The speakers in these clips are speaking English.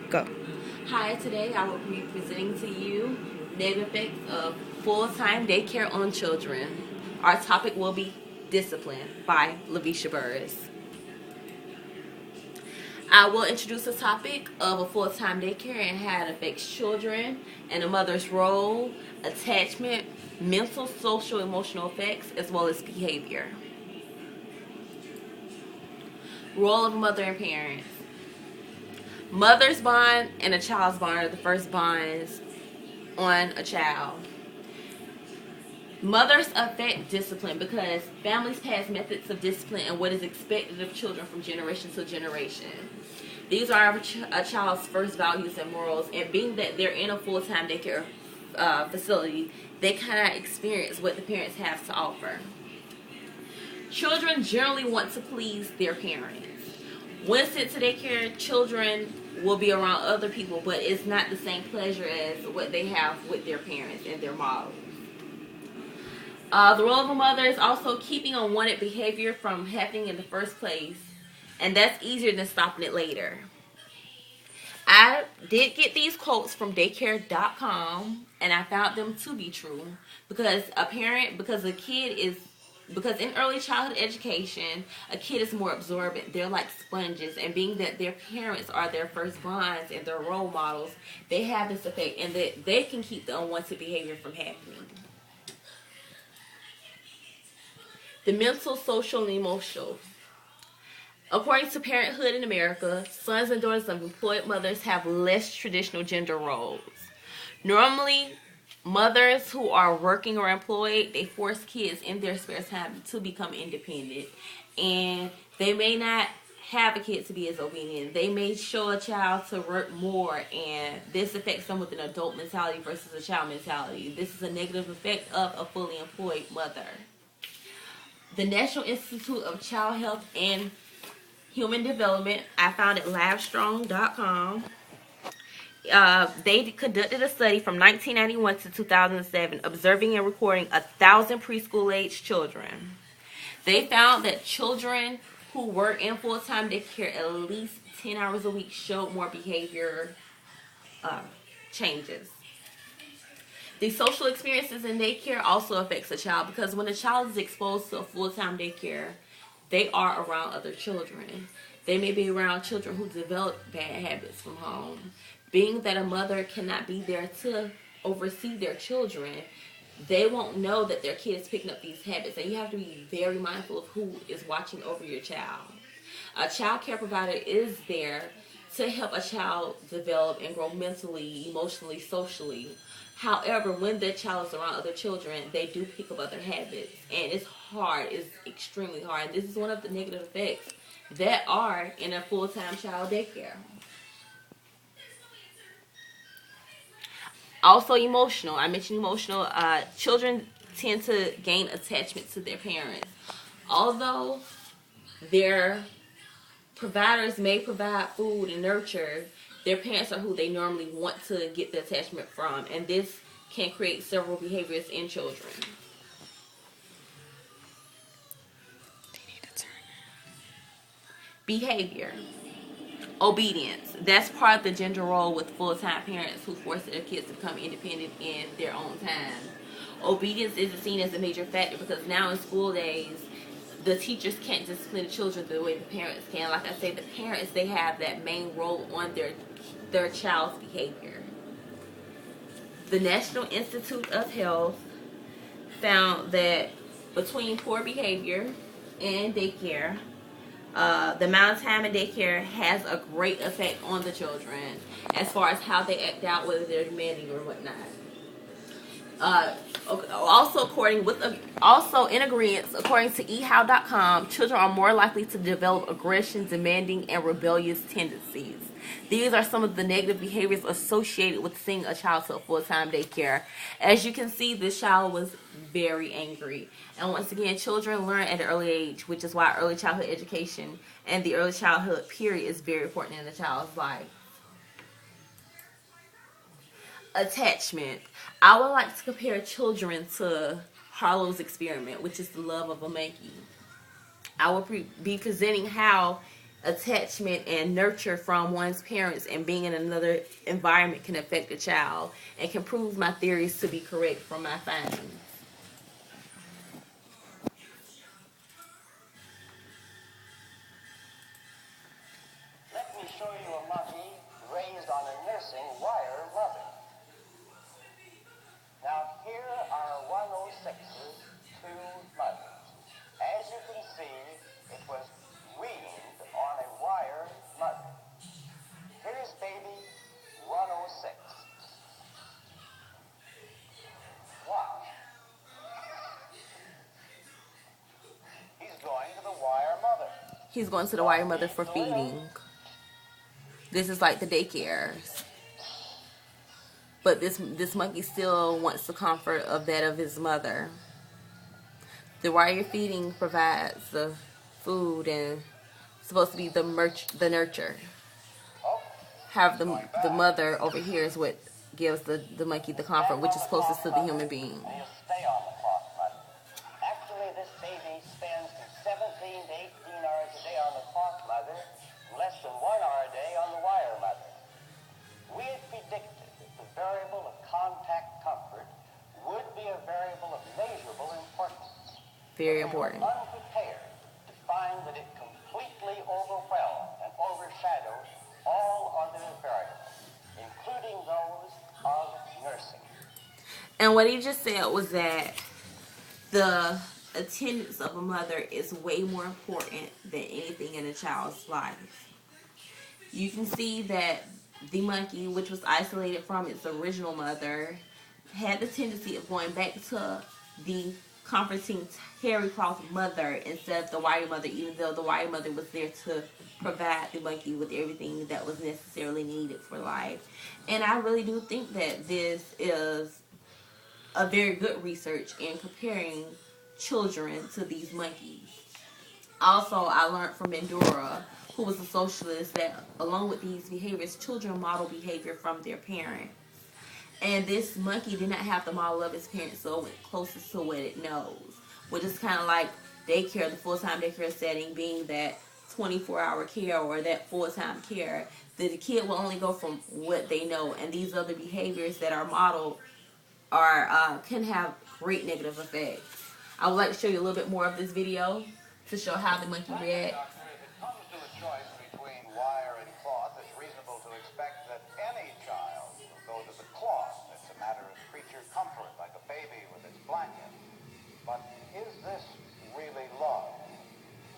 Go. Hi, today I will be presenting to you negative effects of full-time daycare on children. Our topic will be discipline by Lavisha Burris. I will introduce the topic of a full-time daycare and how it affects children and a mother's role, attachment, mental, social, emotional effects, as well as behavior. Role of a mother and parents. Mother's bond and a child's bond are the first bonds on a child. Mothers affect discipline because families pass methods of discipline and what is expected of children from generation to generation. These are a child's first values and morals, and being that they're in a full-time daycare facility, they cannot experience what the parents have to offer. Children generally want to please their parents. When sent to daycare, children will be around other people, but it's not the same pleasure as what they have with their parents and their models. The role of a mother is also keeping unwanted behavior from happening in the first place, and that's easier than stopping it later. I did get these quotes from daycare.com, and I found them to be true because because in early childhood education, a kid is more absorbent. They're like sponges, and being that their parents are their first bonds and their role models, they have this effect, and that they can keep the unwanted behavior from happening. The mental, social, and emotional. According to Parenthood in America, sons and daughters of employed mothers have less traditional gender roles. Normally, mothers who are working or employed, they force kids in their spare time to become independent. And they may not have a kid to be as obedient. They may show a child to work more, and this affects them with an adult mentality versus a child mentality. This is a negative effect of a fully employed mother. The National Institute of Child Health and Human Development, I found it livestrong.com. They conducted a study from 1991 to 2007, observing and recording 1,000 preschool-age children. They found that children who were in full-time daycare at least 10 hours a week showed more behavior changes. The social experiences in daycare also affects a child because when a child is exposed to a full-time daycare, they are around other children. They may be around children who develop bad habits from home. Being that a mother cannot be there to oversee their children, they won't know that their kid is picking up these habits, and you have to be very mindful of who is watching over your child. A child care provider is there to help a child develop and grow mentally, emotionally, socially. However, when their child is around other children, they do pick up other habits. And it's hard. It's extremely hard. And this is one of the negative effects that are in a full-time child daycare. Also emotional. I mentioned emotional. Children tend to gain attachment to their parents. Although their providers may provide food and nurture, their parents are who they normally want to get the attachment from, and this can create several behaviors in children. Behavior. Obedience. That's part of the gender role with full-time parents who force their kids to become independent in their own time. Obedience isn't seen as a major factor because now in school days, the teachers can't discipline the children the way the parents can. Like I say, the parents, they have that main role on their child's behavior. The National Institute of Health found that between poor behavior and daycare, the amount of time in daycare has a great effect on the children as far as how they act out, whether they're demanding or whatnot. Also in agreement, according to ehow.com, children are more likely to develop aggression, demanding, and rebellious tendencies. These are some of the negative behaviors associated with sending a child to a full-time daycare. As you can see, this child was very angry. And once again, children learn at an early age, which is why early childhood education and the early childhood period is very important in a child's life. Attachment. I would like to compare children to Harlow's experiment, which is the love of a monkey. I will be presenting how attachment and nurture from one's parents and being in another environment can affect a child, and can prove my theories to be correct from my findings. Let me show you a monkey raised on a nursing wire mother. Now here are 106's two mothers. As you can see, it was weaned on a wire mother. Here's baby 106. Wow. He's going to the wire mother. He's going to the wire mother for feeding. This is like the daycare. But this monkey still wants the comfort of that of his mother. The wire feeding provides the food and supposed to be the nurture. However, the mother over here is what gives the monkey the comfort, which is closest to the human being. Stay on the clock, mother. Actually, this baby spends 17 to 18 hours a day on the clock, mother, less than 1 hour a day on the wire, mother. We had predicted that the variable of contact comfort would be a variable of measurable importance. Very important. We were unprepared to find that it completely overwhelmed and overshadowed all other variables, including those of nursing. And what he just said was that the attendance of a mother is way more important than anything in a child's life. You can see that the monkey, which was isolated from its original mother, had the tendency of going back to the comforting terry cloth mother instead of the wire mother, even though the wire mother was there to provide the monkey with everything that was necessarily needed for life. And I really do think that this is a very good research in comparing children to these monkeys. Also, I learned from Bandura, who was a socialist, that along with these behaviors, children model behavior from their parents. And this monkey did not have the model of his parents, so it went closest to what it knows, which is kind of like daycare, the full-time daycare setting being that 24-hour care or that full-time care. The kid will only go from what they know, and these other behaviors that are modeled can have great negative effects. I would like to show you a little bit more of this video to show how the monkey reacts. If it comes to a choice between wire and cloth, it's reasonable to expect that any child will go to the cloth. It's a matter of creature comfort, like a baby with its blanket. But is this really love?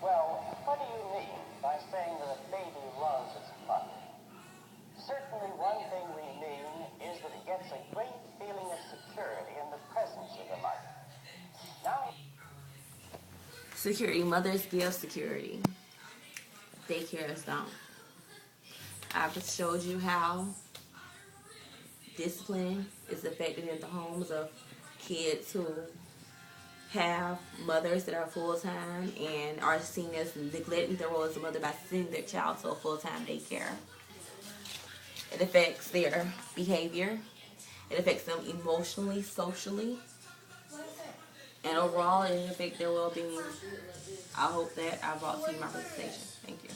Well, what do you mean by saying that a baby loves its mother? Certainly one thing we mean is that it gets a great feeling of security in the presence of the mother. Now, security. Mothers give security. Daycares don't. I've just showed you how discipline is affected in the homes of kids who have mothers that are full-time and are seen as neglecting their role as a mother by sending their child to a full-time daycare. It affects their behavior. It affects them emotionally, socially, and overall it affects their well-being. I hope that I brought to you my presentation. Thank you.